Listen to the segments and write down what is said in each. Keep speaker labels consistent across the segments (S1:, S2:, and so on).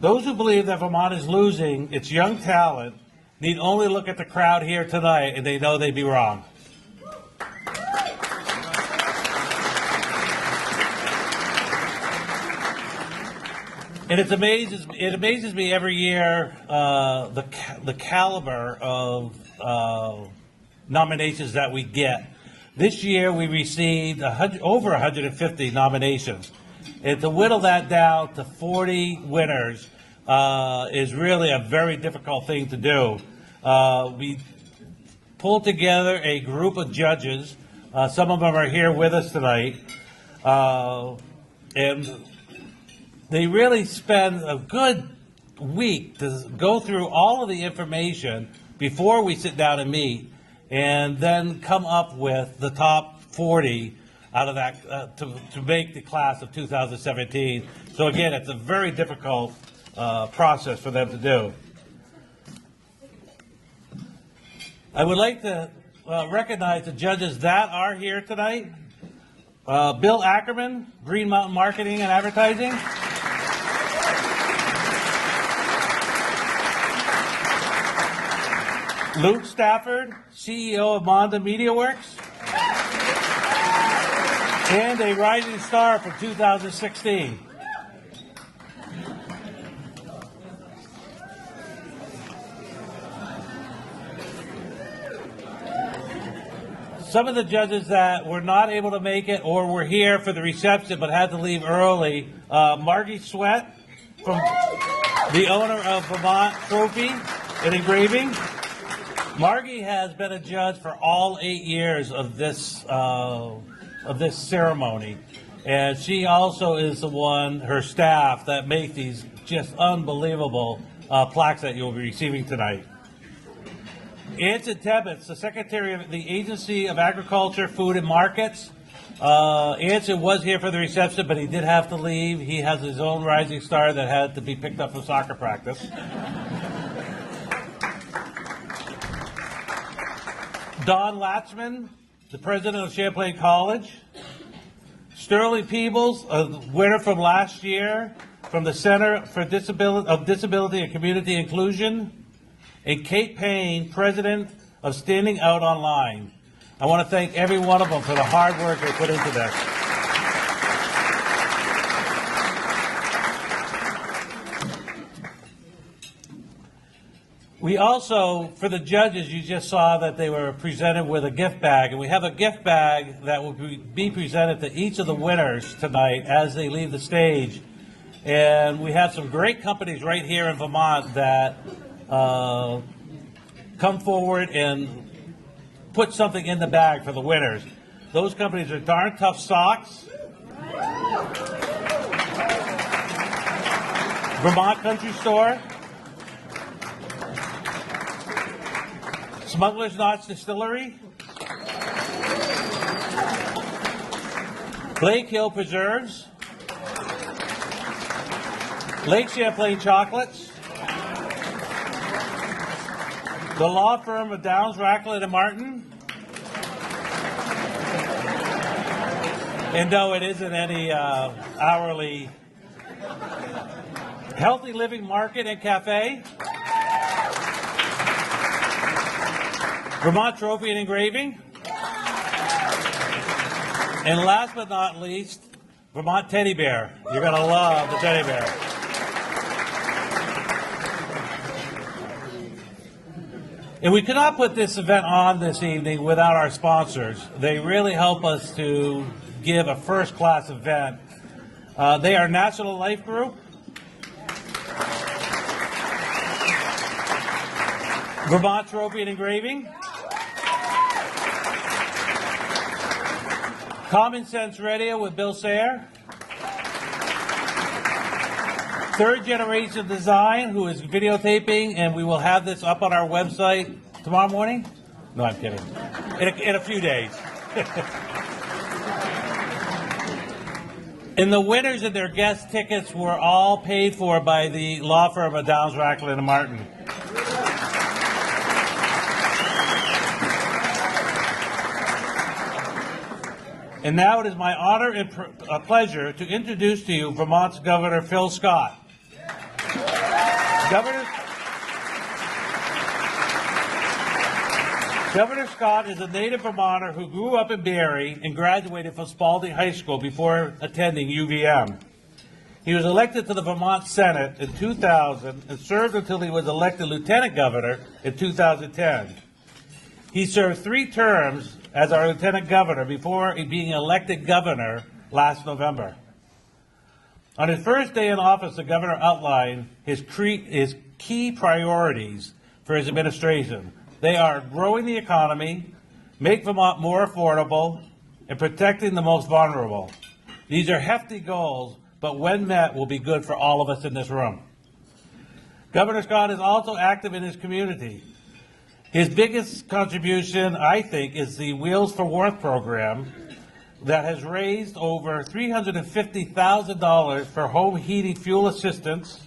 S1: Those who believe that Vermont is losing its young talent need only look at the crowd here tonight and they know they'd be wrong. And it amazes me every year the caliber of nominations that we get. This year we received over 150 nominations. And to whittle that down to 40 winners is really a very difficult thing to do. We pulled together a group of judges. Some of them are here with us tonight. And they really spend a good week to go through all of the information before we sit down and meet, and then come up with the top 40 out of that to make the class of 2017. So again, it's a very difficult process for them to do. I would like to recognize the judges that are here tonight. Bill Ackerman, Green Mountain Marketing and Advertising. Luke Stafford, CEO of Monda Media Works, and a rising star from 2016. Some of the judges that were not able to make it or were here for the reception but had to leave early, Margie Sweat, from the owner of Vermont Trophy and Engraving. Margie has been a judge for all 8 years of this ceremony, and she also is the one, her staff, that make these just unbelievable plaques that you'll be receiving tonight. Anson Tebbets, the Secretary of the Agency of Agriculture, Food and Markets. Anson was here for the reception, but he did have to leave. He has his own rising star that had to be picked up from soccer practice. Don Latchman, the president of Champlain College. Sterling Peebles, a winner from last year from the Center for Disability and Community Inclusion. And Kate Payne, president of Standing Out Online. I want to thank every one of them for the hard work they put into this. We also, for the judges, you just saw that they were presented with a gift bag, and we have a gift bag that will be presented to each of the winners tonight as they leave the stage. And we have some great companies right here in Vermont that come forward and put something in the bag for the winners. Those companies are Darn Tough Socks, Vermont Country Store, Smuggler's Notch Distillery, Blake Hill Preserves, Lake Champlain Chocolates, the law firm of Downs, Racklin and Martin. And no, it isn't any hourly. Healthy Living Market and Cafe. Vermont Trophy and Engraving. And last but not least, Vermont Teddy Bear. You're going to love the Teddy Bear. And we could not put this event on this evening without our sponsors. They really help us to give a first-class event. They are National Life Group, Vermont Trophy and Engraving, Common Sense Radio with Bill Sayre, Third Generation Design, who is videotaping, and we will have this up on our website tomorrow morning? No, I'm kidding. In a few days. And the winners and their guest tickets were all paid for by the law firm of Downs, Racklin and Martin. And now it is my honor and pleasure to introduce to you Vermont's Governor Phil Scott. Governor Scott is a native Vermonter who grew up in Barrie and graduated from Spalding High School before attending UVM. He was elected to the Vermont Senate in 2000 and served until he was elected lieutenant governor in 2010. He served 3 terms as our lieutenant governor before being elected governor last November. On his first day in office, the governor outlined his key priorities for his administration. They are growing the economy, make Vermont more affordable, and protecting the most vulnerable. These are hefty goals, but when met will be good for all of us in this room. Governor Scott is also active in his community. His biggest contribution, I think, is the Wheels for Warmth program that has raised over $350,000 for home heating fuel assistance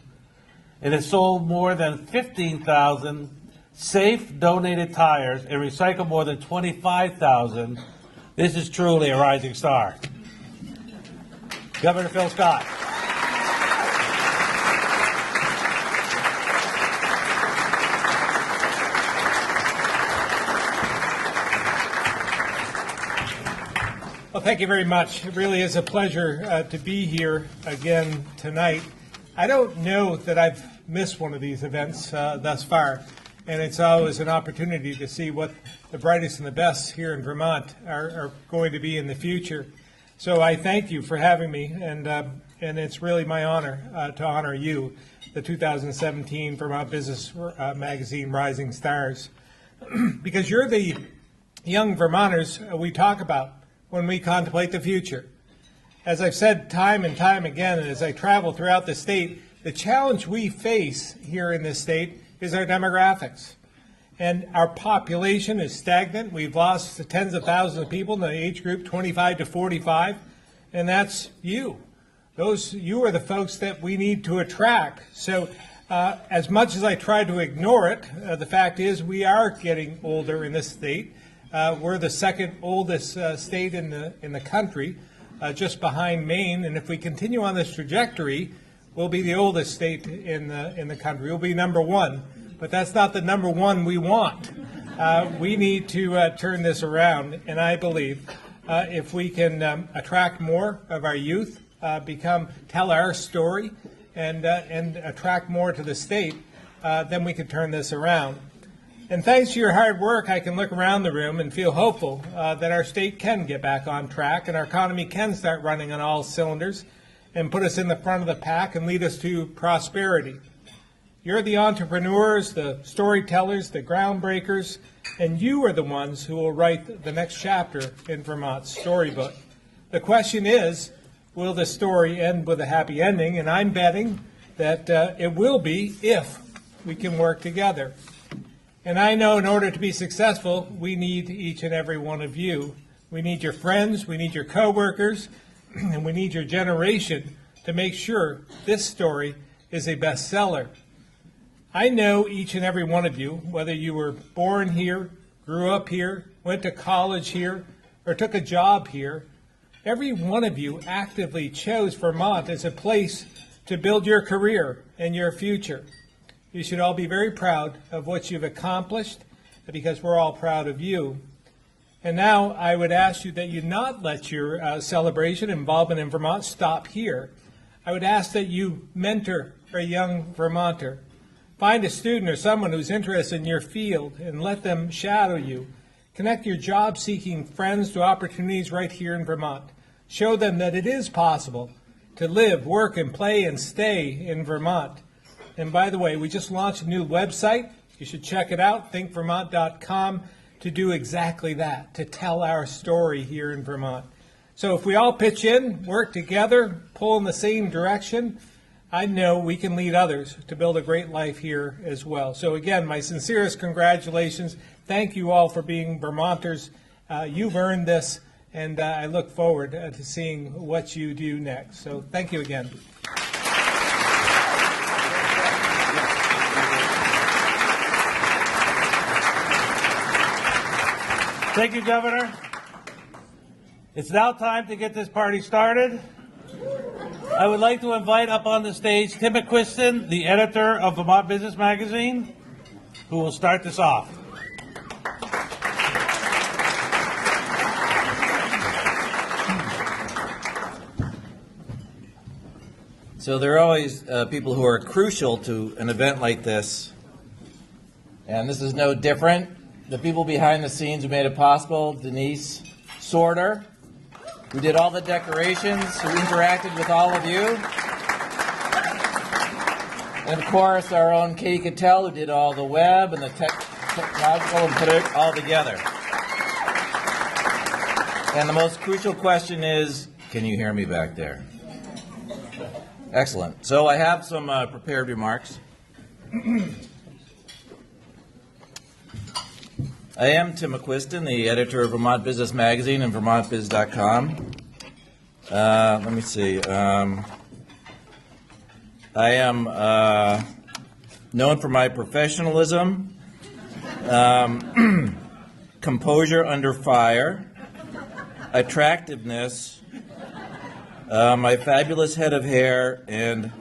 S1: and has sold more than 15,000 safe donated tires and recycled more than 25,000. This is truly a rising star. Governor Phil Scott.
S2: Well, thank you very much. It really is a pleasure to be here again tonight. I don't know that I've missed one of these events thus far, and it's always an opportunity to see what the brightest and the best here in Vermont are going to be in the future. So I thank you for having me, and it's really my honor to honor you, the 2017 Vermont Business Magazine Rising Stars, because you're the young Vermonters we talk about when we contemplate the future. As I've said time and time again, and as I travel throughout the state, the challenge we face here in this state is our demographics. And our population is stagnant. We've lost tens of thousands of people in the age group 25 to 45, and that's you. You are the folks that we need to attract. So as much as I try to ignore it, the fact is we are getting older in this state. We're the second oldest state in the country, just behind Maine. And if we continue on this trajectory, we'll be the oldest state in the country. We'll be number 1, but that's not the number 1 we want. We need to turn this around, and I believe if we can attract more of our youth, tell our story, and attract more to the state, then we can turn this around. And thanks to your hard work, I can look around the room and feel hopeful that our state can get back on track and our economy can start running on all cylinders and put us in the front of the pack and lead us to prosperity. You're the entrepreneurs, the storytellers, the groundbreakers, and you are the ones who will write the next chapter in Vermont's storybook. The question is, will the story end with a happy ending? And I'm betting that it will be if we can work together. And I know in order to be successful, we need each and every one of you. We need your friends, we need your coworkers, and we need your generation to make sure this story is a bestseller. I know each and every one of you, whether you were born here, grew up here, went to college here, or took a job here, every one of you actively chose Vermont as a place to build your career and your future. You should all be very proud of what you've accomplished, because we're all proud of you. And now I would ask you that you not let your celebration involvement in Vermont stop here. I would ask that you mentor a young Vermonter. Find a student or someone who's interested in your field and let them shadow you. Connect your job-seeking friends to opportunities right here in Vermont. Show them that it is possible to live, work, and play and stay in Vermont. And by the way, we just launched a new website. You should check it out, thinkvermont.com, to do exactly that, to tell our story here in Vermont. So if we all pitch in, work together, pull in the same direction, I know we can lead others to build a great life here as well. So again, my sincerest congratulations. Thank you all for being Vermonters. You've earned this, and I look forward to seeing what you do next. So thank you again.
S1: Thank you, Governor. It's now time to get this party started. I would like to invite up on the stage Tim McQuiston, the editor of Vermont Business Magazine, who will start this off.
S3: So there are always people who are crucial to an event like this, and this is no different. The people behind the scenes who made it possible: Denise Sorter, who did all the decorations, who interacted with all of you, and of course our own Katie Cattell, who did all the web and the technological and put it all together. And the most crucial question is, can you hear me back there? Excellent. So I have some prepared remarks. I am Tim McQuiston, the editor of Vermont Business Magazine and VermontBiz.com. Let me see. I am known for my professionalism, composure under fire, attractiveness, my fabulous head of hair, and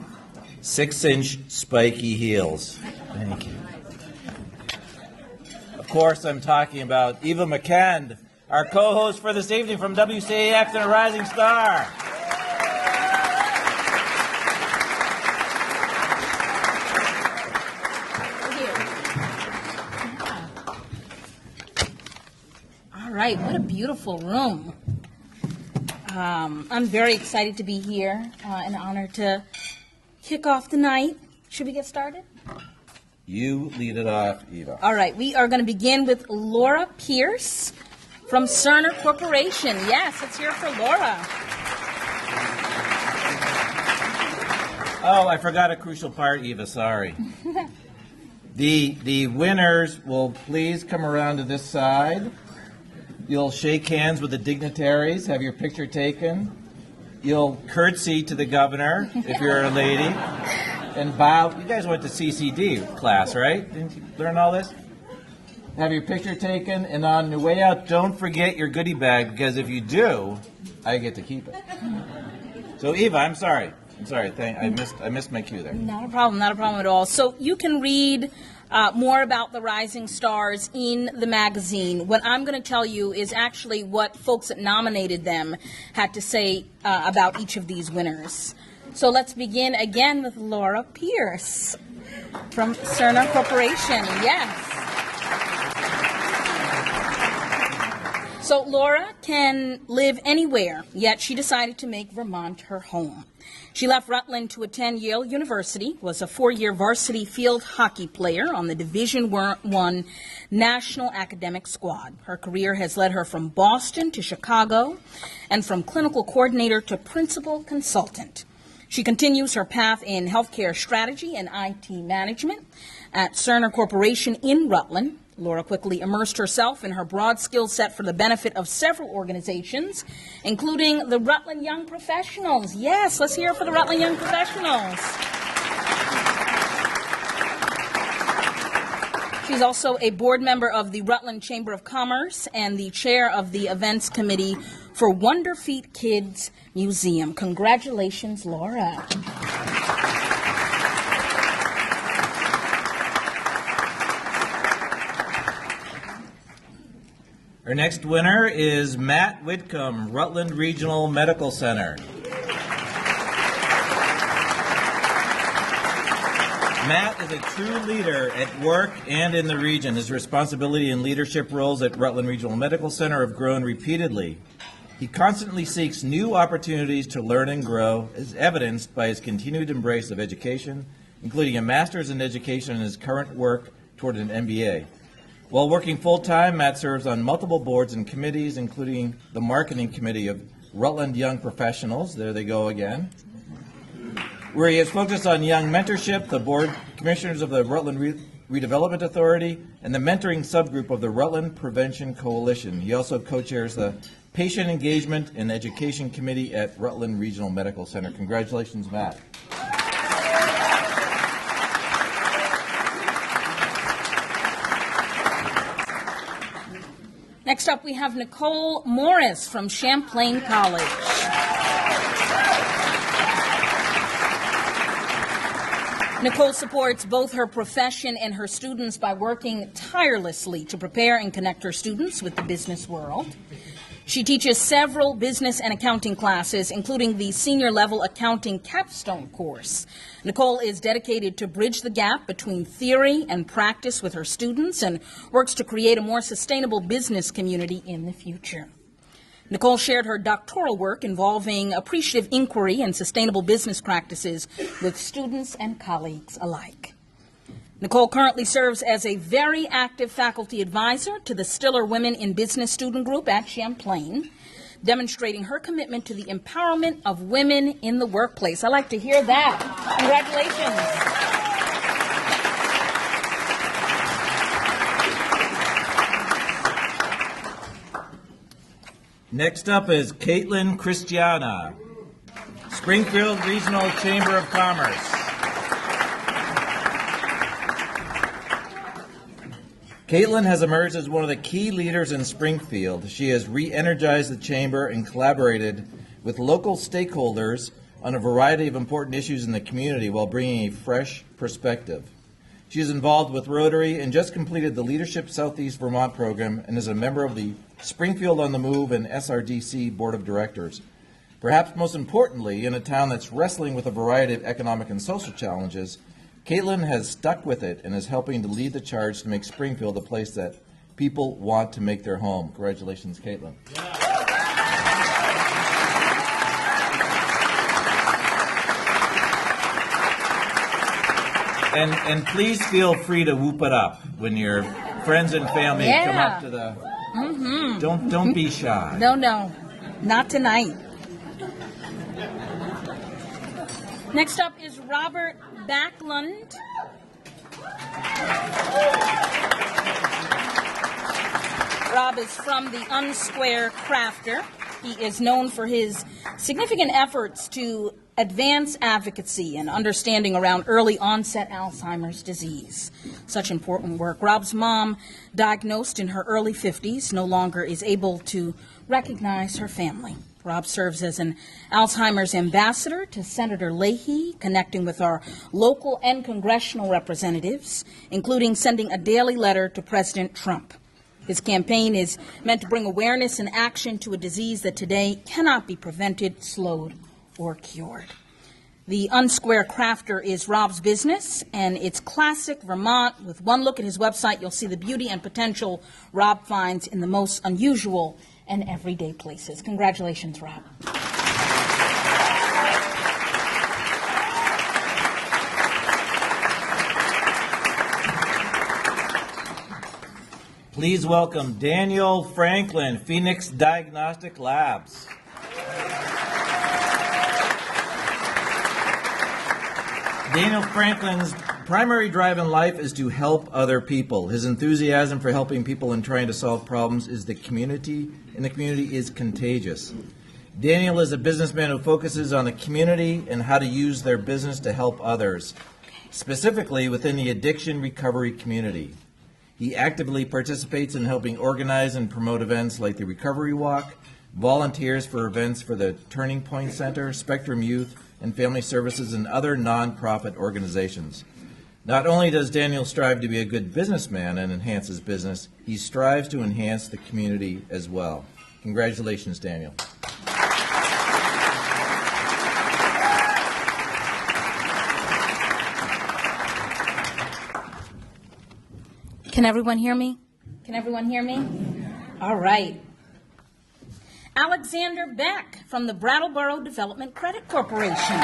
S3: 6-inch spiky heels. Thank you. Of course, I'm talking about Eva McCann, our co-host for this evening from WCAX and a Rising Star.
S4: All right, what a beautiful room. I'm very excited to be here, and honored to kick off the night. Should we get started?
S3: You lead it off, Eva.
S4: All right, we are going to begin with Laura Pierce from Cerner Corporation. Yes, let's hear it for Laura.
S3: Oh, I forgot a crucial part, Eva, sorry. The winners will please come around to this side. You'll shake hands with the dignitaries, have your picture taken. You'll curtsy to the governor if you're a lady, and bow. You guys went to CCD class, right? Didn't you learn all this? Have your picture taken, and on the way out, don't forget your goodie bag, because if you do, I get to keep it. So Eva, I'm sorry. I missed my cue there.
S4: Not a problem at all. So you can read more about the Rising Stars in the magazine. What I'm going to tell you is actually what folks that nominated them had to say about each of these winners. So let's begin again with Laura Pierce from Cerner Corporation. Yes. So Laura can live anywhere, yet she decided to make Vermont her home. She left Rutland to attend Yale University, was a 4-year varsity field hockey player on the Division I National Academic Squad. Her career has led her from Boston to Chicago and from clinical coordinator to principal consultant. She continues her path in healthcare strategy and IT management at Cerner Corporation in Rutland. Laura quickly immersed herself in her broad skill set for the benefit of several organizations, including the Rutland Young Professionals. Yes, let's hear it for the Rutland Young Professionals. She's also a board member of the Rutland Chamber of Commerce and the chair of the events committee for Wonder Feet Kids Museum. Congratulations, Laura.
S3: Our next winner is Matt Whitcomb, Rutland Regional Medical Center. Matt is a true leader at work and in the region. His responsibility and leadership roles at Rutland Regional Medical Center have grown repeatedly. He constantly seeks new opportunities to learn and grow, as evidenced by his continued embrace of education, including a master's in education and his current work toward an MBA. While working full-time, Matt serves on multiple boards and committees, including the marketing committee of Rutland Young Professionals, there they go again, where he has focused on young mentorship, the board commissioners of the Rutland Redevelopment Authority, and the mentoring subgroup of the Rutland Prevention Coalition. He also co-chairs the Patient Engagement and Education Committee at Rutland Regional Medical Center. Congratulations, Matt.
S4: Next up, we have Nicole Morris from Champlain College. Nicole supports both her profession and her students by working tirelessly to prepare and connect her students with the business world. She teaches several business and accounting classes, including the senior level accounting capstone course. Nicole is dedicated to bridge the gap between theory and practice with her students and works to create a more sustainable business community in the future. Nicole shared her doctoral work involving appreciative inquiry and sustainable business practices with students and colleagues alike. Nicole currently serves as a very active faculty advisor to the Stiller Women in Business student group at Champlain, demonstrating her commitment to the empowerment of women in the workplace. I like to hear that. Congratulations.
S3: Next up is Caitlin Christiana, Springfield Regional Chamber of Commerce. Caitlin has emerged as one of the key leaders in Springfield. She has re-energized the chamber and collaborated with local stakeholders on a variety of important issues in the community while bringing a fresh perspective. She is involved with Rotary and just completed the Leadership Southeast Vermont program and is a member of the Springfield on the Move and SRDC Board of Directors. Perhaps most importantly, in a town that's wrestling with a variety of economic and social challenges, Caitlin has stuck with it and is helping to lead the charge to make Springfield a place that people want to make their home. Congratulations, Caitlin. And please feel free to whoop it up when your friends and family come up to the. Don't be shy.
S4: No, not tonight. Next up is Robert Backlund. Rob is from the Unsquare Crafter. He is known for his significant efforts to advance advocacy and understanding around early onset Alzheimer's disease. Such important work. Rob's mom, diagnosed in her early 50s, no longer is able to recognize her family. Rob serves as an Alzheimer's ambassador to Senator Leahy, connecting with our local and congressional representatives, including sending a daily letter to President Trump. His campaign is meant to bring awareness and action to a disease that today cannot be prevented, slowed, or cured. The Unsquare Crafter is Rob's business, and it's classic Vermont. With one look at his website, you'll see the beauty and potential Rob finds in the most unusual and everyday places. Congratulations, Rob.
S3: Please welcome Daniel Franklin, Phoenix Diagnostic Labs. Daniel Franklin's primary drive in life is to help other people. His enthusiasm for helping people and trying to solve problems is the community is contagious. Daniel is a businessman who focuses on the community and how to use their business to help others, specifically within the addiction recovery community. He actively participates in helping organize and promote events like the Recovery Walk, volunteers for events for the Turning Point Center, Spectrum Youth, and Family Services, and other nonprofit organizations. Not only does Daniel strive to be a good businessman and enhance his business, he strives to enhance the community as well. Congratulations, Daniel.
S4: Can everyone hear me? Can everyone hear me? All right. Alexander Beck from the Brattleboro Development Credit Corporation.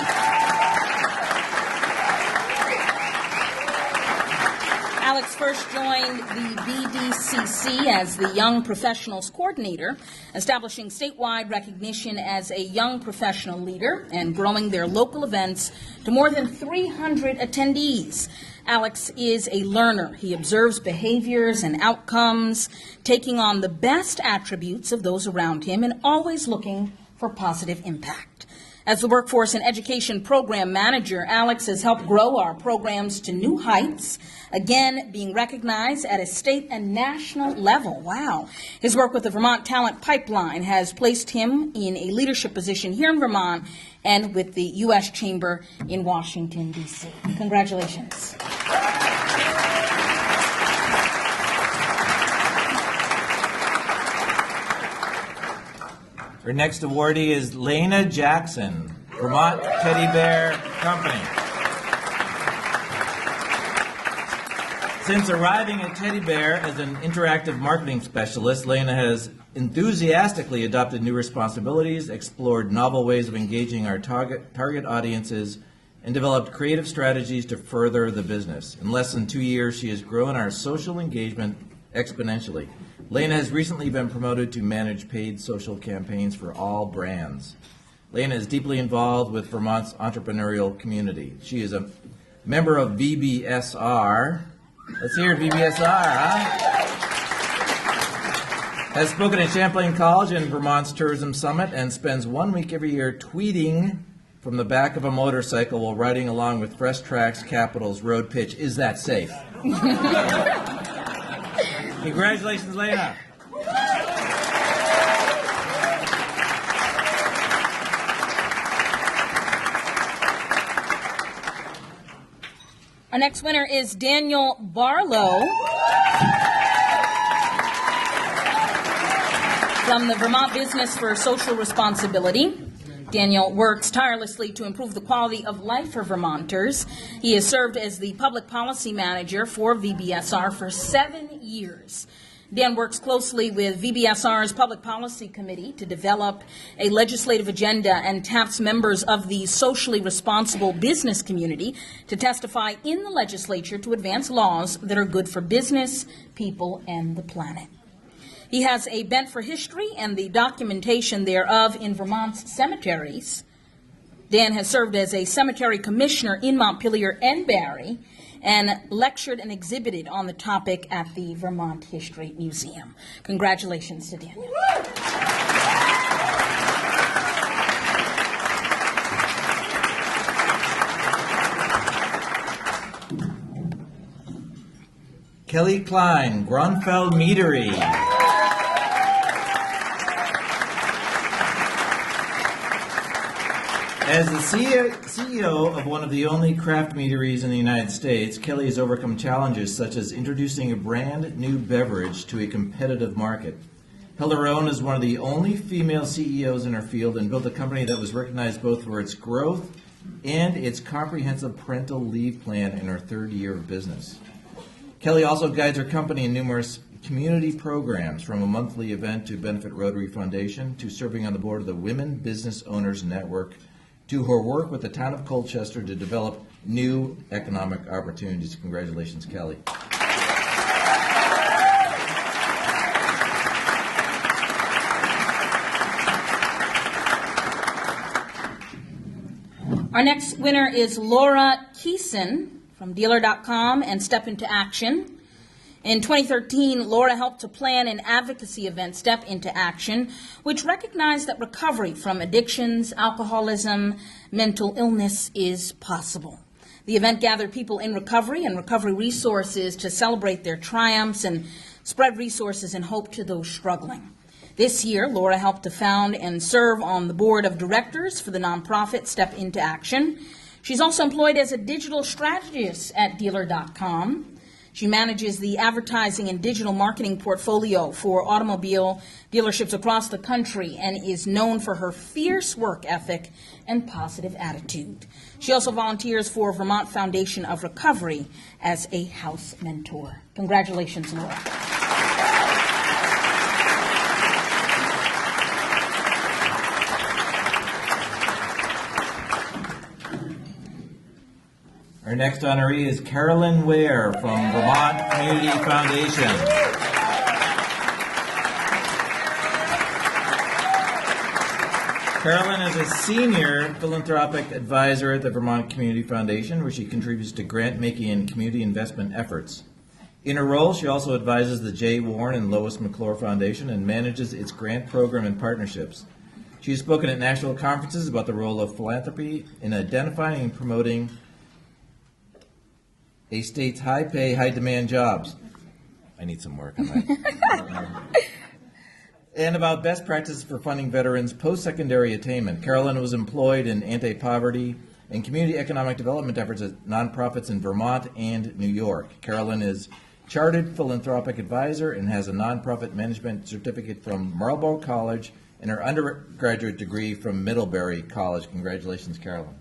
S4: Alex first joined the BDCC as the Young Professionals Coordinator, establishing statewide recognition as a young professional leader and growing their local events to more than 300 attendees. Alex is a learner. He observes behaviors and outcomes, taking on the best attributes of those around him and always looking for positive impact. As the Workforce and Education Program Manager, Alex has helped grow our programs to new heights, again being recognized at a state and national level. Wow. His work with the Vermont Talent Pipeline has placed him in a leadership position here in Vermont and with the U.S. Chamber in Washington, D.C. Congratulations.
S3: Our next awardee is Lena Jackson, Vermont Teddy Bear Company. Since arriving at Teddy Bear as an interactive marketing specialist, Lena has enthusiastically adopted new responsibilities, explored novel ways of engaging our target audiences, and developed creative strategies to further the business. In less than 2 years, she has grown our social engagement exponentially. Lena has recently been promoted to manage paid social campaigns for all brands. Lena is deeply involved with Vermont's entrepreneurial community. She is a member of VBSR. Let's hear VBSR, huh? Has spoken at Champlain College and Vermont's Tourism Summit and spends 1 week every year tweeting from the back of a motorcycle while riding along with Fresh Tracks Capital's road pitch, "Is that safe?" Congratulations, Lena.
S4: Our next winner is Daniel Barlow from the Vermont Business for Social Responsibility. Daniel works tirelessly to improve the quality of life for Vermonters. He has served as the public policy manager for VBSR for 7 years. Dan works closely with VBSR's Public Policy Committee to develop a legislative agenda and taps members of the socially responsible business community to testify in the legislature to advance laws that are good for business, people, and the planet. He has a bent for history and the documentation thereof in Vermont's cemeteries. Dan has served as a cemetery commissioner in Montpelier and Barrie and lectured and exhibited on the topic at the Vermont History Museum. Congratulations to Daniel.
S3: Kelly Klein, Grunfeld Meadery. As the CEO of one of the only craft meaderies in the United States, Kelly has overcome challenges such as introducing a brand new beverage to a competitive market, held her own as one of the only female CEOs in her field, and built a company that was recognized both for its growth and its comprehensive parental leave plan in her 3rd year of business. Kelly also guides her company in numerous community programs, from a monthly event to benefit Rotary Foundation, to serving on the board of the Women Business Owners Network, to her work with the town of Colchester to develop new economic opportunities. Congratulations, Kelly.
S4: Our next winner is Laura Keeson from Dealer.com and Step Into Action. In 2013, Laura helped to plan an advocacy event, Step Into Action, which recognized that recovery from addictions, alcoholism, mental illness is possible. The event gathered people in recovery and recovery resources to celebrate their triumphs and spread resources and hope to those struggling. This year, Laura helped to found and serve on the board of directors for the nonprofit Step Into Action. She's also employed as a digital strategist at Dealer.com. She manages the advertising and digital marketing portfolio for automobile dealerships across the country and is known for her fierce work ethic and positive attitude. She also volunteers for Vermont Foundation of Recovery as a house mentor. Congratulations, Laura.
S3: Our next honoree is Carolyn Ware from Vermont Community Foundation. Carolyn is a senior philanthropic advisor at the Vermont Community Foundation, where she contributes to grant-making and community investment efforts. In her role, she also advises the J. Warren and Lois McClure Foundation and manages its grant program and partnerships. She has spoken at national conferences about the role of philanthropy in identifying and promoting a state's high-pay, high-demand jobs. I need some work on that. and about best practices for funding veterans' post-secondary attainment. Carolyn was employed in anti-poverty and community economic development efforts at nonprofits in Vermont and New York. Carolyn is chartered philanthropic advisor and has a nonprofit management certificate from Marlborough College and her undergraduate degree from Middlebury College. Congratulations, Carolyn.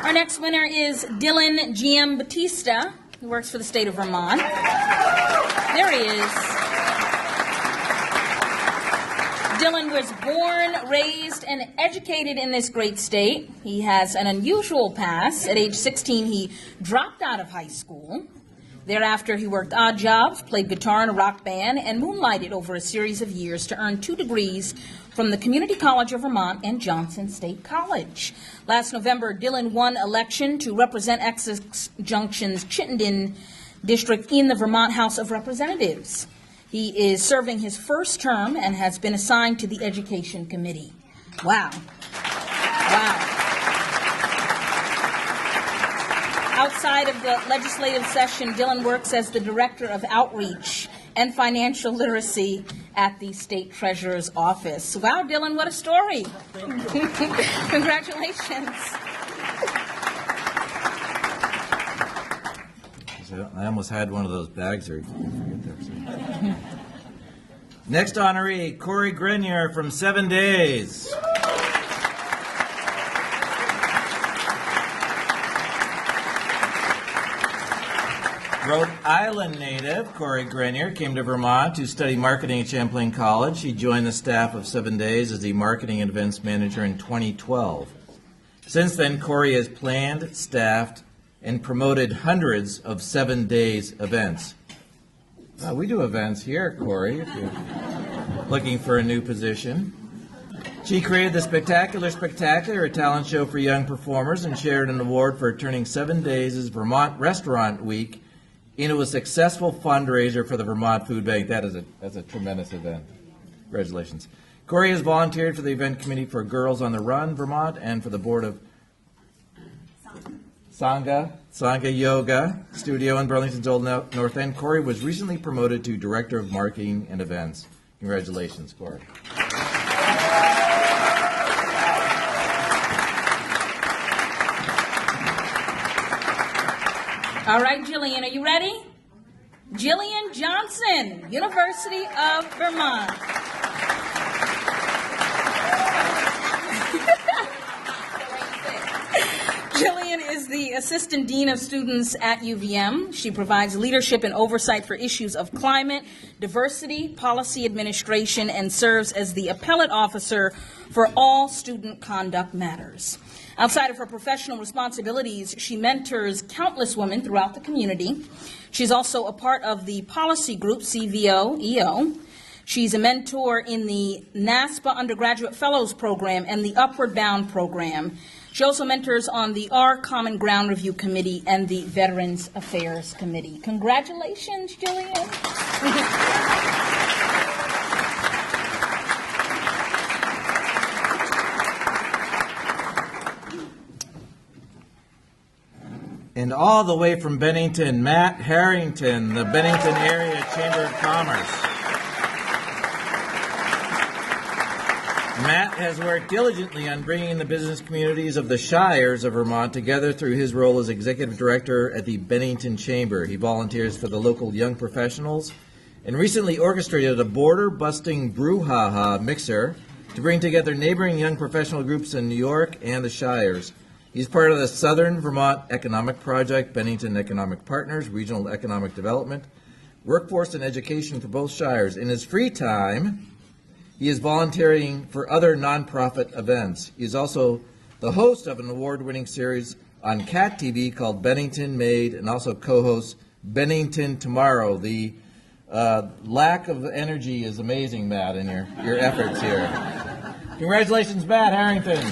S4: Our next winner is Dylan Giambattista, who works for the state of Vermont. There he is. Dylan was born, raised, and educated in this great state. He has an unusual past. At age 16, he dropped out of high school. Thereafter, he worked odd jobs, played guitar in a rock band, and moonlighted over a series of years to earn 2 degrees from the Community College of Vermont and Johnson State College. Last November, Dylan won election to represent Essex Junction's Chittenden district in the Vermont House of Representatives. He is serving his first term and has been assigned to the Education Committee. Wow. Wow. Outside of the legislative session, Dylan works as the Director of Outreach and Financial Literacy at the State Treasurer's Office. Wow, Dylan, what a story. Congratulations.
S3: I almost had one of those bags there. Next honoree, Corey Grenier from 7 Days. Rhode Island native Corey Grenier came to Vermont to study marketing at Champlain College. He joined the staff of 7 Days as the marketing and events manager in 2012. Since then, Corey has planned, staffed, and promoted hundreds of 7 Days events. We do events here, Corey, if you're looking for a new position. She created the Spectacular, a talent show for young performers, and shared an award for turning 7 Days' Vermont Restaurant Week into a successful fundraiser for the Vermont Food Bank. That's a tremendous event. Congratulations. Corey has volunteered for the event committee for Girls on the Run Vermont and for the board of Sangha Yoga Studio in Burlington's Old North End. Corey was recently promoted to Director of Marketing and Events. Congratulations, Corey.
S4: All right, Jillian, are you ready? Jillian Johnson, University of Vermont. Jillian is the Assistant Dean of Students at UVM. She provides leadership and oversight for issues of climate, diversity, policy administration, and serves as the appellate officer for all student conduct matters. Outside of her professional responsibilities, she mentors countless women throughout the community. She's also a part of the policy group CVO-EO. She's a mentor in the NASPA Undergraduate Fellows Program and the Upward Bound Program. She also mentors on the Our Common Ground Review Committee and the Veterans Affairs Committee. Congratulations, Jillian.
S3: And all the way from Bennington, Matt Harrington, the Bennington Area Chamber of Commerce. Matt has worked diligently on bringing the business communities of the Shires of Vermont together through his role as Executive Director at the Bennington Chamber. He volunteers for the local young professionals and recently orchestrated a border-busting brouhaha mixer to bring together neighboring young professional groups in New York and the Shires. He's part of the Southern Vermont Economic Project, Bennington Economic Partners, Regional Economic Development, Workforce and Education for both Shires. In his free time, he is volunteering for other nonprofit events. He is also the host of an award-winning series on Cat TV called Bennington Made, and also co-hosts Bennington Tomorrow. The lack of energy is amazing, Matt, in your efforts here. Congratulations, Matt Harrington.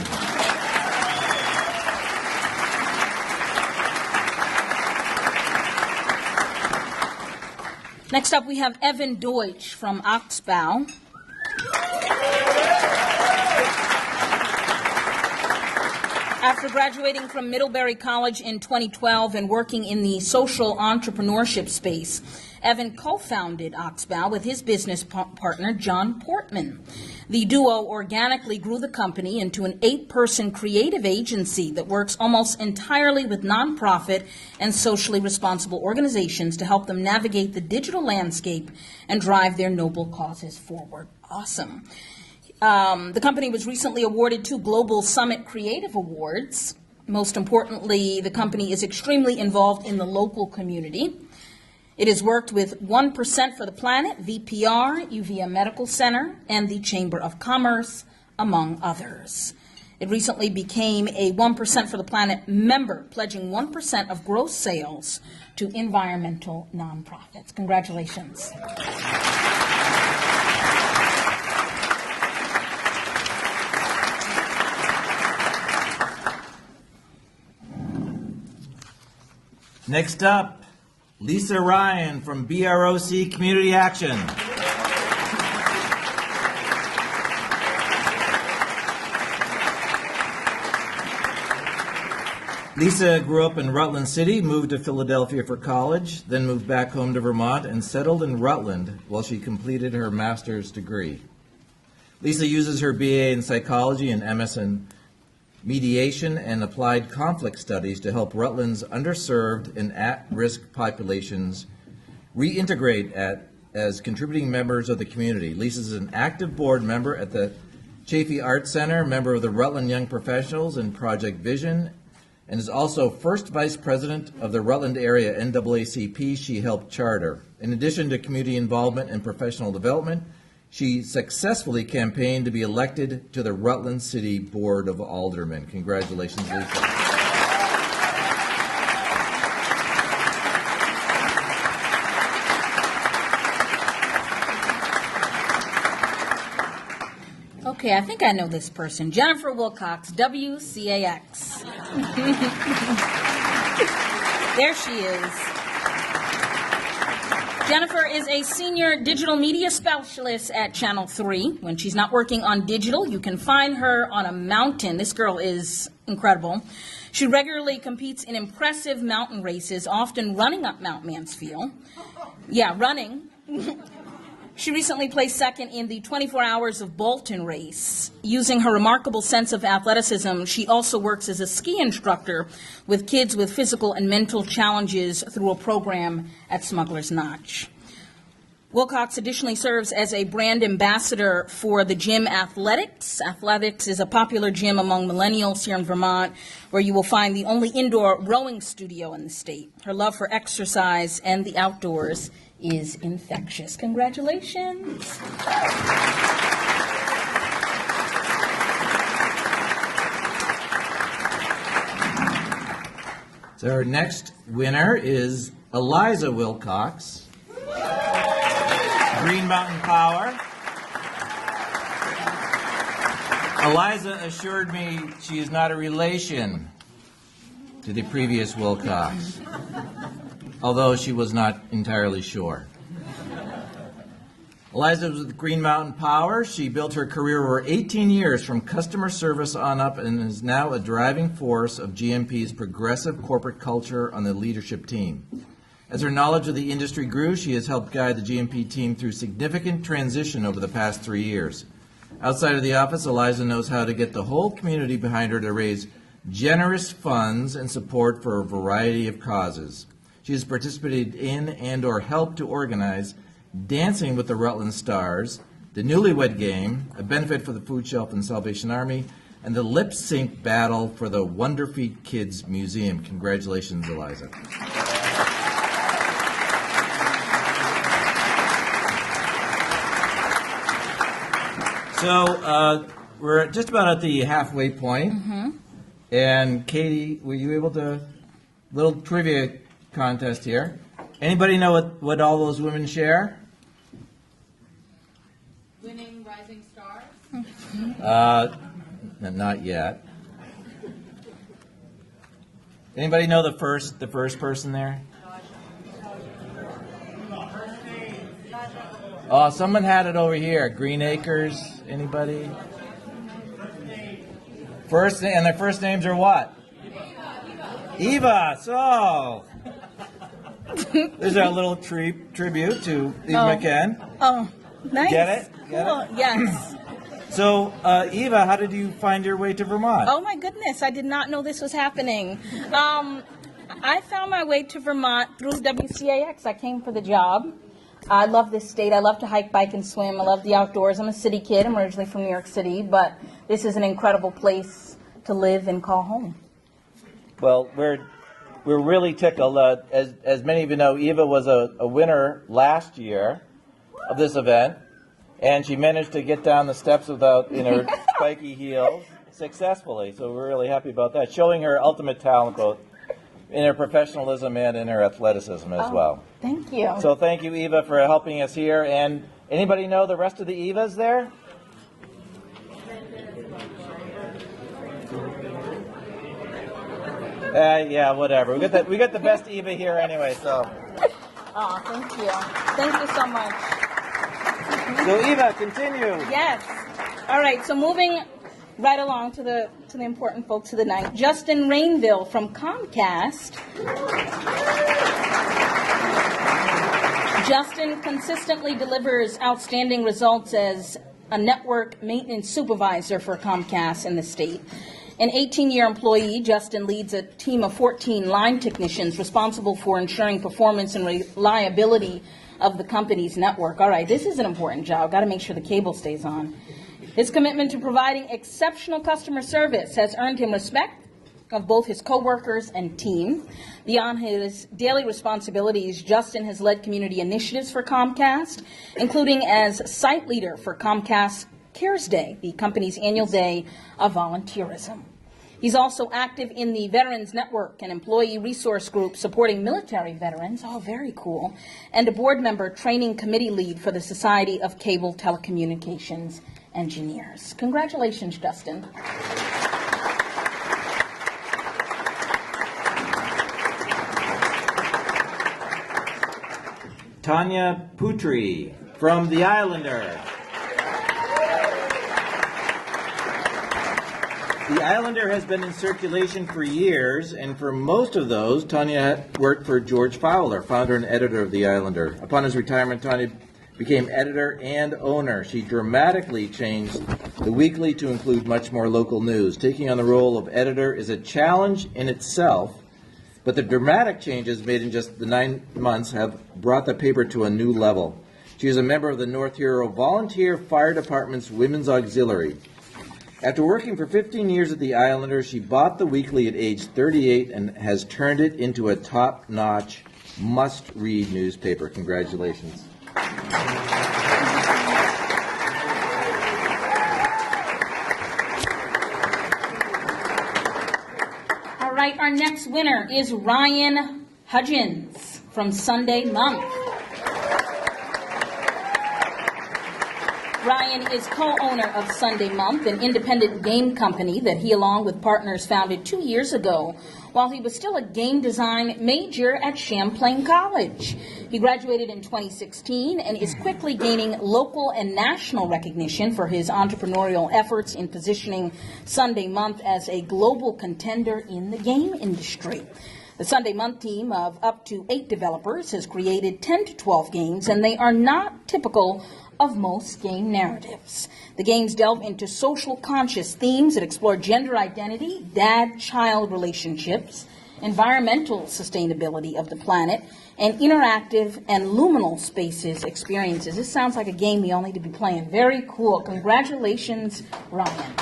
S4: Next up, we have Evan Deutsch from Oxbow. After graduating from Middlebury College in 2012 and working in the social entrepreneurship space, Evan co-founded Oxbow with his business partner, John Portman. The duo organically grew the company into an 8-person creative agency that works almost entirely with nonprofit and socially responsible organizations to help them navigate the digital landscape and drive their noble causes forward. Awesome. The company was recently awarded 2 Global Summit Creative Awards. Most importantly, the company is extremely involved in the local community. It has worked with 1% for the Planet, VPR, UVM Medical Center, and the Chamber of Commerce, among others. It recently became a 1% for the Planet member, pledging 1% of gross sales to environmental nonprofits. Congratulations.
S3: Next up, Lisa Ryan from BROC Community Action. Lisa grew up in Rutland City, moved to Philadelphia for college, then moved back home to Vermont and settled in Rutland while she completed her master's degree. Lisa uses her BA in psychology and MS in mediation and applied conflict studies to help Rutland's underserved and at-risk populations reintegrate as contributing members of the community. Lisa is an active board member at the Chafee Arts Center, member of the Rutland Young Professionals and Project Vision, and is also first vice president of the Rutland area NAACP she helped charter. In addition to community involvement and professional development, she successfully campaigned to be elected to the Rutland City Board of Aldermen. Congratulations, Lisa.
S4: Okay, I think I know this person. Jennifer Wilcox, WCAX. There she is. Jennifer is a senior digital media specialist at Channel 3. When she's not working on digital, you can find her on a mountain. This girl is incredible. She regularly competes in impressive mountain races, often running up Mount Mansfield. Yeah, running. She recently placed second in the 24 Hours of Bolton race. Using her remarkable sense of athleticism, she also works as a ski instructor with kids with physical and mental challenges through a program at Smuggler's Notch. Wilcox additionally serves as a brand ambassador for the gym Athletics. Athletics is a popular gym among millennials here in Vermont, where you will find the only indoor rowing studio in the state. Her love for exercise and the outdoors is infectious. Congratulations.
S3: So our next winner is Eliza Wilcox, Green Mountain Power. Eliza assured me she is not a relation to the previous Wilcox, although she was not entirely sure. Eliza was with Green Mountain Power. She built her career over 18 years from customer service on up and is now a driving force of GMP's progressive corporate culture on the leadership team. As her knowledge of the industry grew, she has helped guide the GMP team through significant transition over the past 3 years. Outside of the office, Eliza knows how to get the whole community behind her to raise generous funds and support for a variety of causes. She has participated in and or helped to organize Dancing with the Rutland Stars, the Newlywed Game, a benefit for the Food Shelf and Salvation Army, and the Lip Sync Battle for the Wonder Feet Kids Museum. Congratulations, Eliza. So we're just about at the halfway point. And Katie, were you able to, little trivia contest here. Anybody know what all those women share?
S5: Winning Rising Stars?
S3: Not yet. Anybody know the first person there? Oh, someone had it over here. Green Acres. Anybody? And their first names are what? Eva. So there's our little tribute to Eva McCann.
S4: Oh, nice.
S3: Get it? Get
S4: Cool.
S3: it?
S4: Yes.
S3: So, Eva, how did you find your way to Vermont?
S4: Oh my goodness, I did not know this was happening. I found my way to Vermont through WCAX. I came for the job. I love this state. I love to hike, bike, and swim. I love the outdoors. I'm a city kid. I'm originally from New York City, but this is an incredible place to live and call home.
S3: Well, we're really tickled. As many of you know, Eva was a winner last year of this event, and she managed to get down the steps without in her spiky heels successfully. So we're really happy about that, showing her ultimate talent both in her professionalism and in her athleticism as well.
S4: Thank you.
S3: So thank you, Eva, for helping us here. And anybody know the rest of the Evas there? Yeah, whatever. We got the best Eva here anyway. So.
S4: Oh, thank you. Thank you so much.
S3: So Eva, continue.
S4: Yes. All right. So moving right along to the important folks of the night. Justin Rainville from Comcast. Justin consistently delivers outstanding results as a network maintenance supervisor for Comcast in the state. An 18-year employee, Justin leads a team of 14 line technicians responsible for ensuring performance and reliability of the company's network. All right, this is an important job. Got to make sure the cable stays on. His commitment to providing exceptional customer service has earned him respect of both his coworkers and team. Beyond his daily responsibilities, Justin has led community initiatives for Comcast, including as site leader for Comcast Cares Day, the company's annual day of volunteerism. He's also active in the Veterans Network, an employee resource group supporting military veterans, oh, very cool, and a board member training committee lead for the Society of Cable Telecommunications Engineers. Congratulations, Justin.
S3: Tanya Putri from The Islander. The Islander has been in circulation for years, and for most of those, Tanya worked for George Fowler, founder and editor of The Islander. Upon his retirement, Tanya became editor and owner. She dramatically changed the weekly to include much more local news. Taking on the role of editor is a challenge in itself, but the dramatic changes made in just the 9 months have brought the paper to a new level. She is a member of the North Hero Volunteer Fire Department's Women's Auxiliary. After working for 15 years at the Islander, she bought the weekly at age 38 and has turned it into a top-notch, must-read newspaper. Congratulations.
S4: All right, our next winner is Ryan Hudgens from Sunday Month. Ryan is co-owner of Sunday Month, an independent game company that he, along with partners, founded 2 years ago while he was still a game design major at Champlain College. He graduated in 2016 and is quickly gaining local and national recognition for his entrepreneurial efforts in positioning Sunday Month as a global contender in the game industry. The Sunday Month team of up to 8 developers has created 10 to 12 games, and they are not typical of most game narratives. The games delve into social conscious themes that explore gender identity, dad-child relationships, environmental sustainability of the planet, and interactive and liminal spaces experiences. This sounds like a game we all need to be playing. Very cool. Congratulations, Ryan.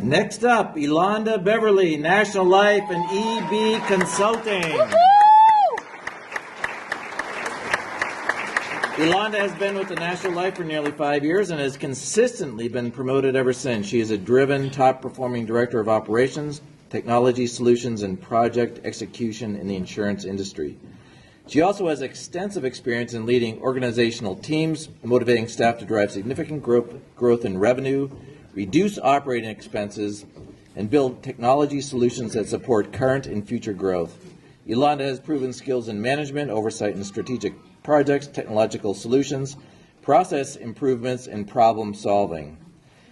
S3: Next up, Elonda Beverly, National Life and EB Consulting. Elonda has been with the National Life for nearly 5 years and has consistently been promoted ever since. She is a driven, top-performing director of operations, technology solutions, and project execution in the insurance industry. She also has extensive experience in leading organizational teams, motivating staff to drive significant growth in revenue, reduce operating expenses, and build technology solutions that support current and future growth. Yolanda has proven skills in management, oversight in strategic projects, technological solutions, process improvements, and problem solving.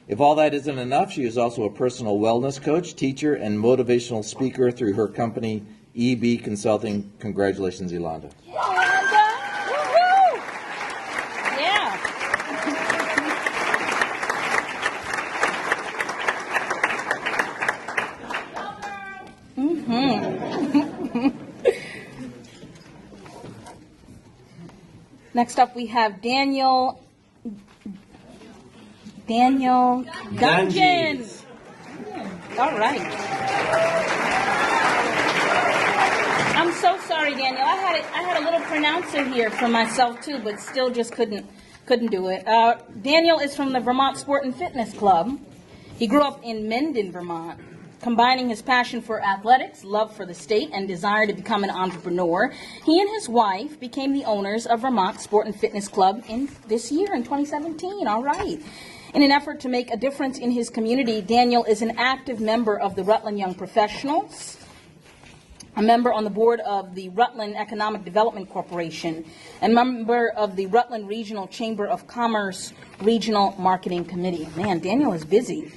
S3: If all that isn't enough, she is also a personal wellness coach, teacher, and motivational speaker through her company, EB Consulting. Congratulations, Yolanda.
S4: Yolanda, woohoo! Yeah. Next up, we have Daniel Dungeons. All right. I'm so sorry, Daniel. I had a little pronouncer here for myself too, but still just couldn't do it. Daniel is from the Vermont Sport and Fitness Club. He grew up in Mendon, Vermont. Combining his passion for athletics, love for the state, and desire to become an entrepreneur, he and his wife became the owners of Vermont Sport and Fitness Club this year, in 2017. All right. In an effort to make a difference in his community, Daniel is an active member of the Rutland Young Professionals, a member on the board of the Rutland Economic Development Corporation, and member of the Rutland Regional Chamber of Commerce Regional Marketing Committee. Man, Daniel is busy.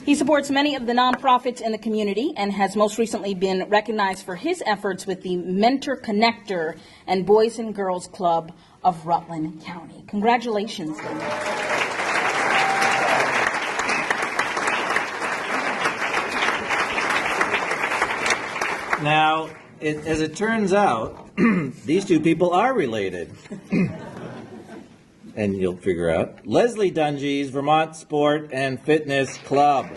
S4: He supports many of the nonprofits in the community and has most recently been recognized for his efforts with the Mentor Connector and Boys and Girls Club of Rutland County. Congratulations, Daniel.
S3: Now, as it turns out, these two people are related. And you'll figure out. Leslie Dungy's Vermont Sport and Fitness Club.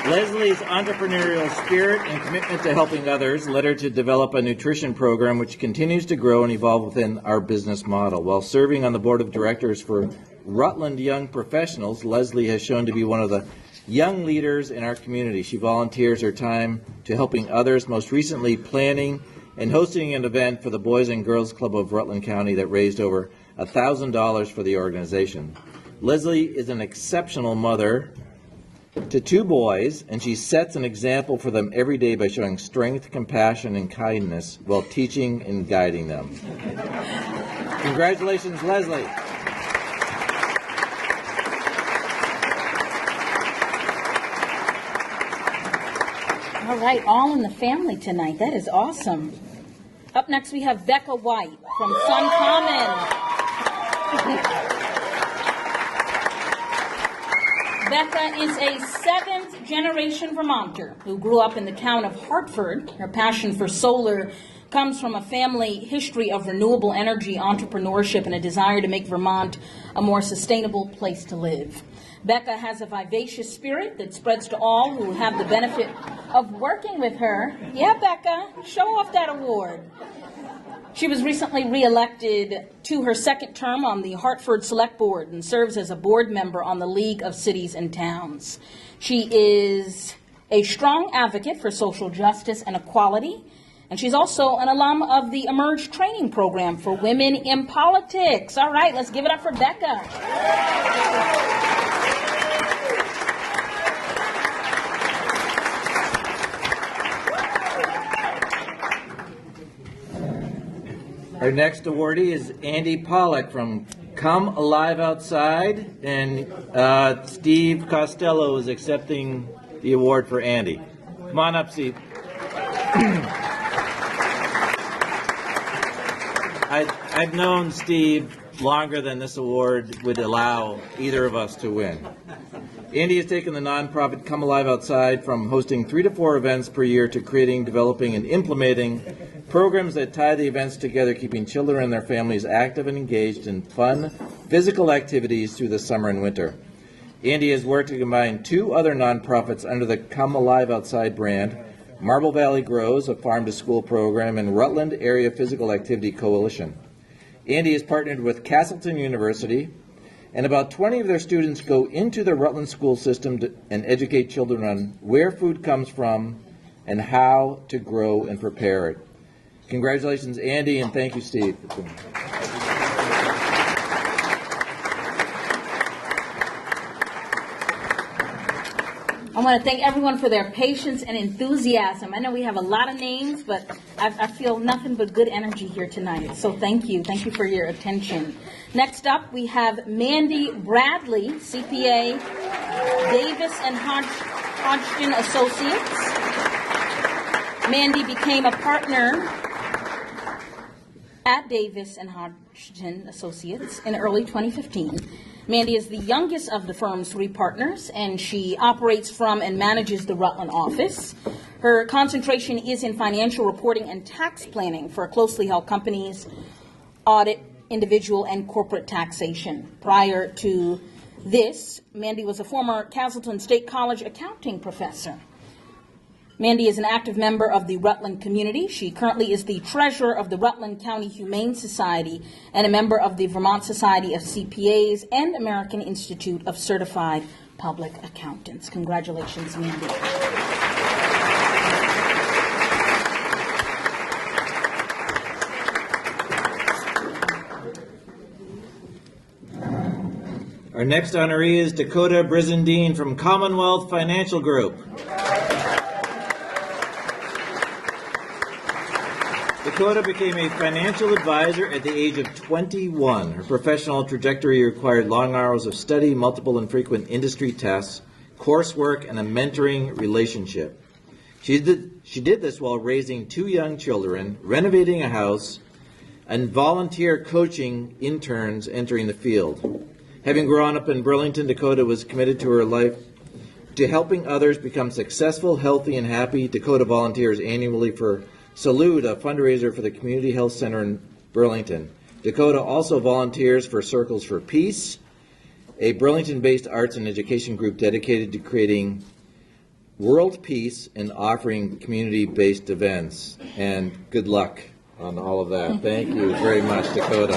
S3: Leslie's entrepreneurial spirit and commitment to helping others led her to develop a nutrition program which continues to grow and evolve within our business model. While serving on the board of directors for Rutland Young Professionals, Leslie has shown to be one of the young leaders in our community. She volunteers her time to helping others, most recently planning and hosting an event for the Boys and Girls Club of Rutland County that raised over $1,000 for the organization. Leslie is an exceptional mother to two boys, and she sets an example for them every day by showing strength, compassion, and kindness while teaching and guiding them. Congratulations, Leslie.
S4: All right, all in the family tonight. That is awesome. Up next, we have Becca White from Sun Common. Becca is a seventh-generation Vermonter who grew up in the town of Hartford. Her passion for solar comes from a family history of renewable energy, entrepreneurship, and a desire to make Vermont a more sustainable place to live. Becca has a vivacious spirit that spreads to all who have the benefit of working with her. Yeah, Becca, show off that award. She was recently reelected to her second term on the Hartford Select Board and serves as a board member on the League of Cities and Towns. She is a strong advocate for social justice and equality, and she's also an alum of the Emerge training program for women in politics. All right, let's give it up for Becca.
S3: Our next awardee is Andy Pollack from Come Alive Outside, and Steve Costello is accepting the award for Andy. Come on up, Steve. I've known Steve longer than this award would allow either of us to win. Andy has taken the nonprofit Come Alive Outside from hosting 3 to 4 events per year to creating, developing, and implementing programs that tie the events together, keeping children and their families active and engaged in fun, physical activities through the summer and winter. Andy has worked to combine 2 other nonprofits under the Come Alive Outside brand, Marble Valley Grows, a farm-to-school program, and Rutland Area Physical Activity Coalition. Andy has partnered with Castleton University, and about 20 of their students go into the Rutland school system and educate children on where food comes from and how to grow and prepare it. Congratulations, Andy, and thank you, Steve.
S4: I want to thank everyone for their patience and enthusiasm. I know we have a lot of names, but I feel nothing but good energy here tonight. So thank you. Thank you for your attention. Next up, we have Mandy Bradley, CPA, Davis and Hodgson Associates. Mandy became a partner at Davis and Hodgson Associates in early 2015. Mandy is the youngest of the firm's three partners, and she operates from and manages the Rutland office. Her concentration is in financial reporting and tax planning for closely held companies, audit, individual, and corporate taxation. Prior to this, Mandy was a former Castleton State College accounting professor. Mandy is an active member of the Rutland community. She currently is the treasurer of the Rutland County Humane Society and a member of the Vermont Society of CPAs and American Institute of Certified Public Accountants. Congratulations, Mandy.
S3: Our next honoree is Dakota Brizendine from Commonwealth Financial Group. Dakota became a financial advisor at the age of 21. Her professional trajectory required long hours of study, multiple and frequent industry tests, coursework, and a mentoring relationship. She did this while raising two young children, renovating a house, and volunteer coaching interns entering the field. Having grown up in Burlington, Dakota was committed to her life to helping others become successful, healthy, and happy. Dakota volunteers annually for Salute, a fundraiser for the Community Health Center in Burlington. Dakota also volunteers for Circles for Peace, a Burlington-based arts and education group dedicated to creating world peace and offering community-based events. And good luck on all of that. Thank you very much, Dakota.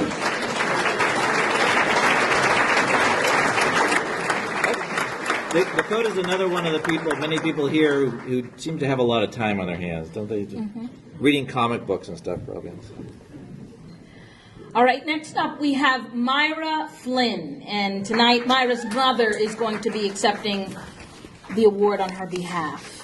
S3: Dakota's another one of the people, many people here who seem to have a lot of time on their hands, don't they? Reading comic books and stuff, probably.
S4: All right, next up we have Myra Flynn, and tonight Myra's brother is going to be accepting the award on her behalf.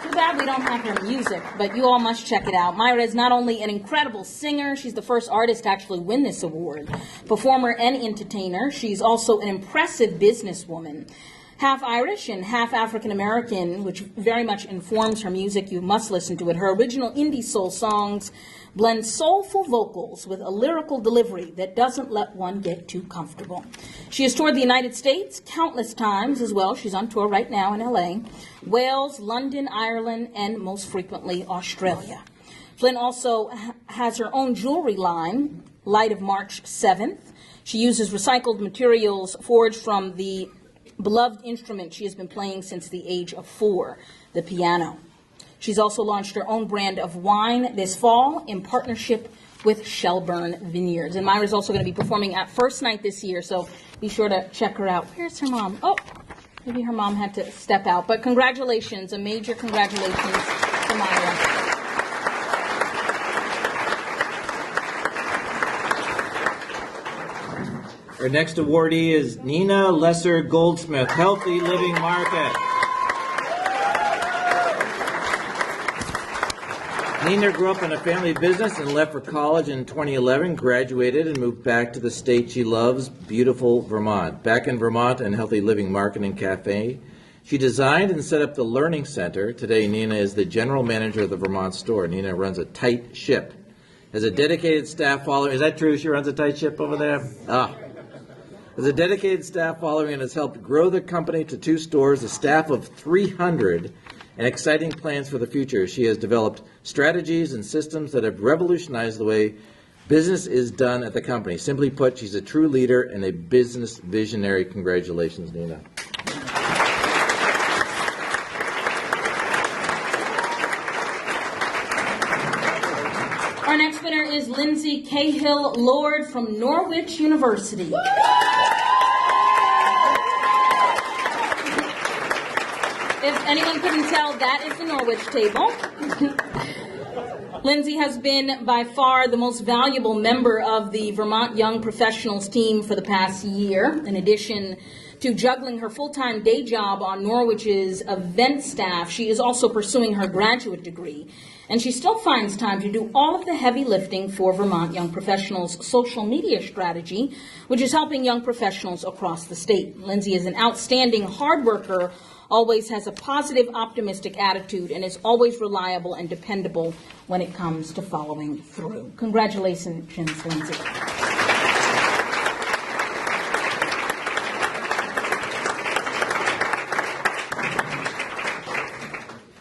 S4: Too bad we don't have her music, but you all must check it out. Myra is not only an incredible singer, she's the first artist to actually win this award, performer and entertainer. She's also an impressive businesswoman. Half Irish and half African American, which very much informs her music. You must listen to it. Her original indie soul songs blend soulful vocals with a lyrical delivery that doesn't let one get too comfortable. She has toured the United States countless times as well. She's on tour right now in LA, Wales, London, Ireland, and most frequently Australia. Flynn also has her own jewelry line, Light of March 7th. She uses recycled materials forged from the beloved instrument she has been playing since the age of 4, the piano. She's also launched her own brand of wine this fall in partnership with Shelburne Vineyards. And Myra's also going to be performing at First Night this year, so be sure to check her out. Where's her mom? Oh, maybe her mom had to step out. But congratulations, a major congratulations to Myra.
S3: Our next awardee is Nina Lesser Goldsmith, Healthy Living Market. Nina grew up in a family business and left for college in 2011, graduated and moved back to the state she loves, beautiful Vermont. Back in Vermont and Healthy Living Market and Cafe, she designed and set up the Learning Center. Today, Nina is the general manager of the Vermont store. Nina runs a tight ship. Has a dedicated staff following. Is that true? She runs a tight ship over there? Has a dedicated staff following and has helped grow the company to 2 stores, a staff of 300, and exciting plans for the future. She has developed strategies and systems that have revolutionized the way business is done at the company. Simply put, she's a true leader and a business visionary. Congratulations, Nina.
S4: Our next winner is Lindsay Cahill Lord from Norwich University. If anyone couldn't tell, that is the Norwich table. Lindsay has been by far the most valuable member of the Vermont Young Professionals team for the past year. In addition to juggling her full-time day job on Norwich's event staff, she is also pursuing her graduate degree. And she still finds time to do all of the heavy lifting for Vermont Young Professionals' social media strategy, which is helping young professionals across the state. Lindsay is an outstanding hard worker, always has a positive, optimistic attitude, and is always reliable and dependable when it comes to following through. Congratulations, Lindsay.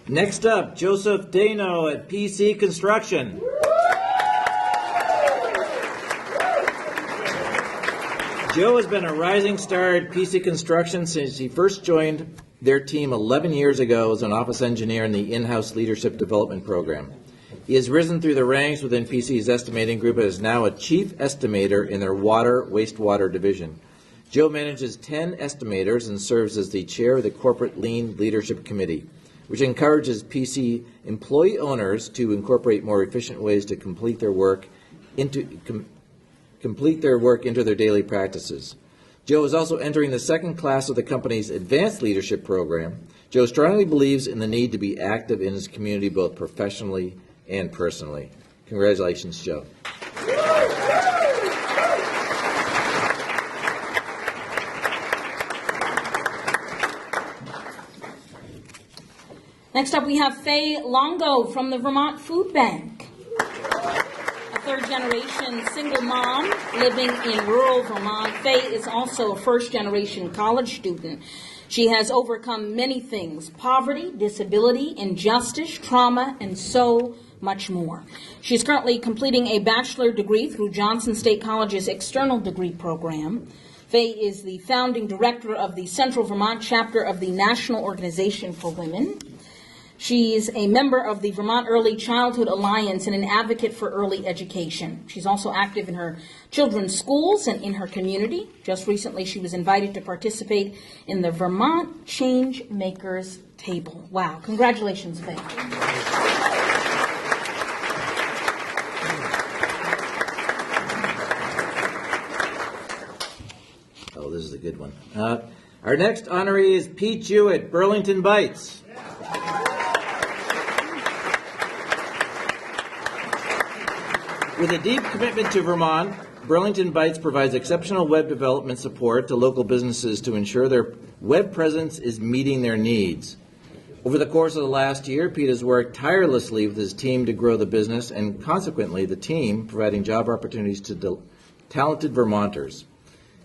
S3: Next up, Joseph Dano at PC Construction. Joe has been a rising star at PC Construction since he first joined their team 11 years ago as an office engineer in the in-house leadership development program. He has risen through the ranks within PC's estimating group and is now a chief estimator in their water wastewater division. Joe manages 10 estimators and serves as the chair of the Corporate Lean Leadership Committee, which encourages PC employee owners to incorporate more efficient ways to complete their work into their daily practices. Joe is also entering the second class of the company's advanced leadership program. Joe strongly believes in the need to be active in his community, both professionally and personally. Congratulations, Joe.
S4: Next up, we have Faye Longo from the Vermont Food Bank. A third-generation single mom living in rural Vermont, Faye is also a first-generation college student. She has overcome many things: poverty, disability, injustice, trauma, and so much more. She's currently completing a bachelor degree through Johnson State College's external degree program. Faye is the founding director of the Central Vermont chapter of the National Organization for Women. She's a member of the Vermont Early Childhood Alliance and an advocate for early education. She's also active in her children's schools and in her community. Just recently, she was invited to participate in the Vermont Change Makers Table. Wow, congratulations, Faye.
S3: Oh, this is a good one. Our next honoree is Pete Jewett, Burlington Bites. With a deep commitment to Vermont, Burlington Bites provides exceptional web development support to local businesses to ensure their web presence is meeting their needs. Over the course of the last year, Pete has worked tirelessly with his team to grow the business and consequently the team providing job opportunities to talented Vermonters.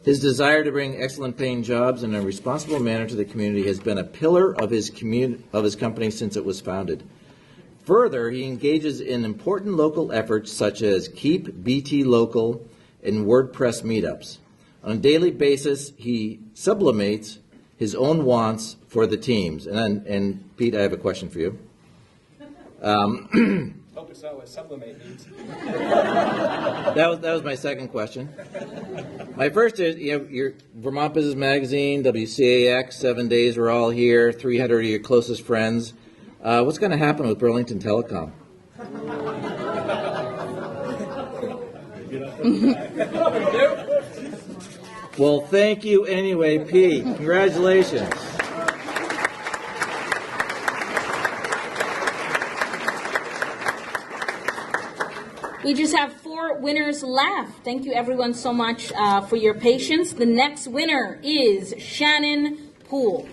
S3: His desire to bring excellent paying jobs in a responsible manner to the community has been a pillar of his company since it was founded. Further, he engages in important local efforts such as Keep BT Local and WordPress meetups. On a daily basis, he sublimates his own wants for the teams. And Pete, I have a question for you.
S6: Hope it's not what sublimate means.
S3: That was my second question. My first is, your Vermont Business Magazine, WCAX, 7 Days, we're all here, 300 of your closest friends. What's going to happen with Burlington Telecom? Well, thank you anyway, Pete. Congratulations.
S4: We just have 4 winners left. Thank you everyone so much for your patience. The next winner is Shannon Poole.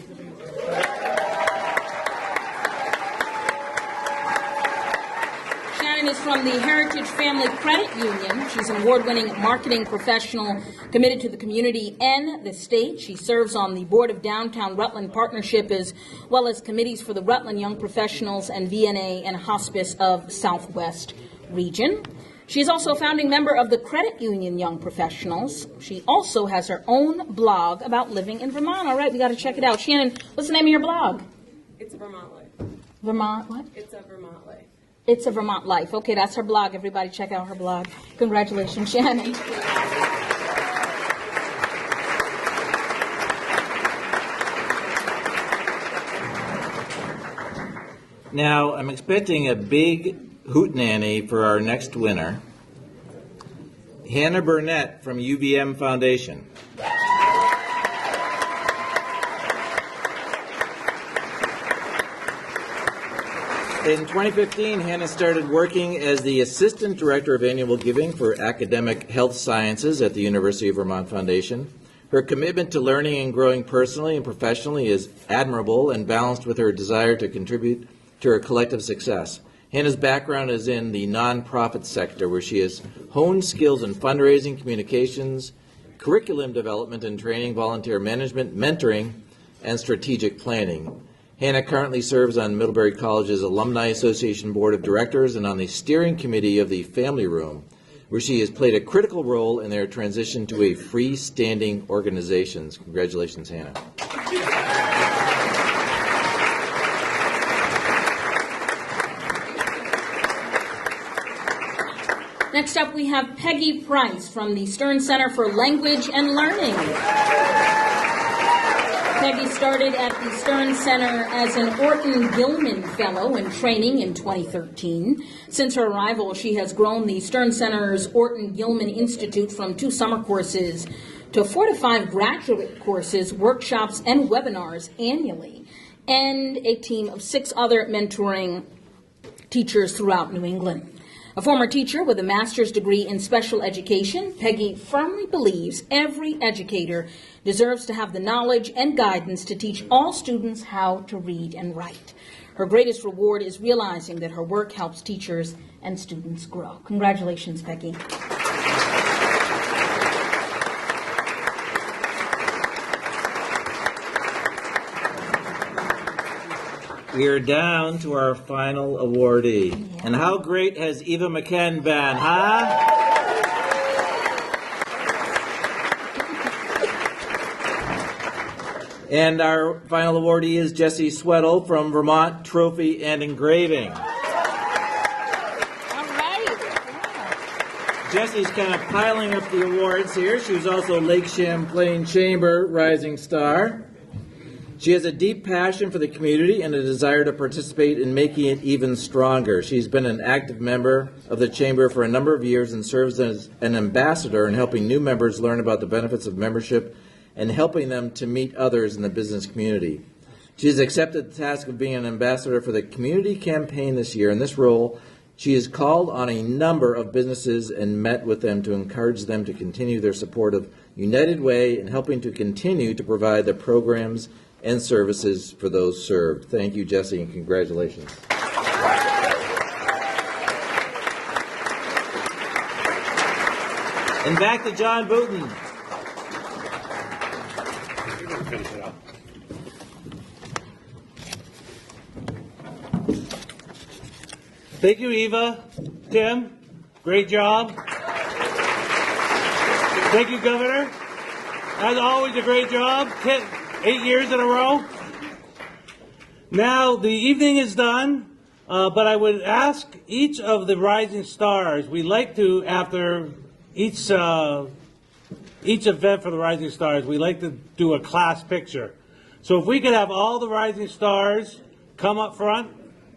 S4: Shannon is from the Heritage Family Credit Union. She's an award-winning marketing professional committed to the community and the state. She serves on the board of Downtown Rutland Partnership as well as committees for the Rutland Young Professionals and VNA and Hospice of Southwest Region. She is also a founding member of the Credit Union Young Professionals. She also has her own blog about living in Vermont. All right, we got to check it out. Shannon, what's the name of your blog?
S7: It's a Vermont Life.
S4: Vermont what?
S7: It's a Vermont Life.
S4: It's a Vermont Life. Okay, that's her blog. Everybody check out her blog. Congratulations, Shannon.
S3: Now, I'm expecting a big hootenanny for our next winner, Hannah Burnett from UVM Foundation. In 2015, Hannah started working as the Assistant Director of Annual Giving for Academic Health Sciences at the University of Vermont Foundation. Her commitment to learning and growing personally and professionally is admirable and balanced with her desire to contribute to her collective success. Hannah's background is in the nonprofit sector, where she has honed skills in fundraising, communications, curriculum development and training, volunteer management, mentoring, and strategic planning. Hannah currently serves on Middlebury College's Alumni Association Board of Directors and on the steering committee of the Family Room, where she has played a critical role in their transition to a freestanding organization. Congratulations, Hannah.
S4: Next up, we have Peggy Price from the Stern Center for Language and Learning. Peggy started at the Stern Center as an Orton Gilman Fellow in training in 2013. Since her arrival, she has grown the Stern Center's Orton Gilman Institute from 2 summer courses to 4 to 5 graduate courses, workshops, and webinars annually, and a team of 6 other mentoring teachers throughout New England. A former teacher with a master's degree in special education, Peggy firmly believes every educator deserves to have the knowledge and guidance to teach all students how to read and write. Her greatest reward is realizing that her work helps teachers and students grow. Congratulations, Peggy.
S3: We are down to our final awardee. And how great has Eva McKen been, huh? And our final awardee is Jessie Sweddle from Vermont Trophy and Engraving.
S4: All right.
S3: Jessie's kind of piling up the awards here. She was also Lake Champlain Chamber Rising Star. She has a deep passion for the community and a desire to participate in making it even stronger. She's been an active member of the Chamber for a number of years and serves as an ambassador in helping new members learn about the benefits of membership and helping them to meet others in the business community. She has accepted the task of being an ambassador for the community campaign this year. In this role, she has called on a number of businesses and met with them to encourage them to continue their support of United Way and helping to continue to provide the programs and services for those served. Thank you, Jessie, and congratulations. And back to John Booten.
S1: Thank you, Eva. Tim, great job. Thank you, Governor. As always, a great job. 8 years in a row. Now, the evening is done, but I would ask each of the rising stars, we like to, after each event for the rising stars, we like to do a class picture. So if we could have all the rising stars come up front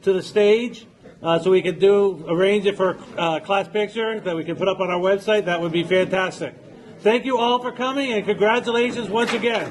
S1: to the stage, so we could arrange it for a class picture that we can put up on our website, that would be fantastic. Thank you all for coming, and congratulations once again.